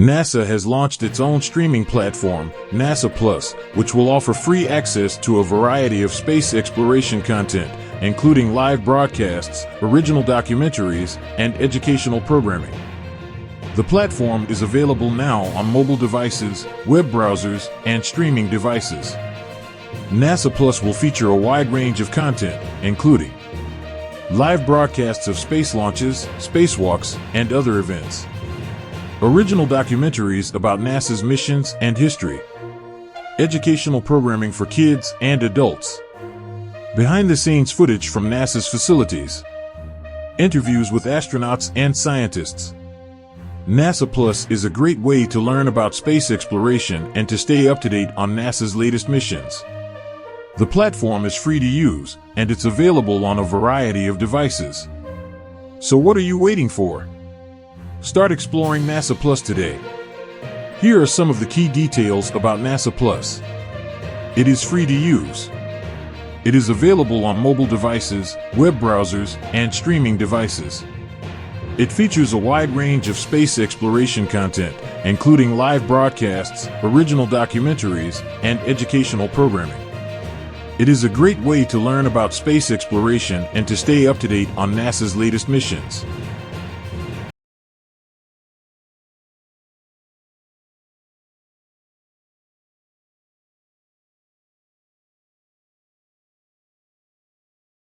NASA has launched its own streaming platform, NASA Plus, which will offer free access to a variety of space exploration content, including live broadcasts, original documentaries, and educational programming. The platform is available now on mobile devices, web browsers, and streaming devices. NASA Plus will feature a wide range of content, including live broadcasts of space launches, spacewalks, and other events, original documentaries about NASA's missions and history, educational programming for kids and adults, behind-the-scenes footage from NASA's facilities, interviews with astronauts and scientists. NASA Plus is a great way to learn about space exploration and to stay up to date on NASA's latest missions. The platform is free to use, and it's available on a variety of devices. So what are you waiting for? Start exploring NASA Plus today. Here are some of the key details about NASA Plus. It is free to use. It is available on mobile devices, web browsers, and streaming devices. It features a wide range of space exploration content, including live broadcasts, original documentaries, and educational programming. It is a great way to learn about space exploration and to stay up to date on NASA's latest missions.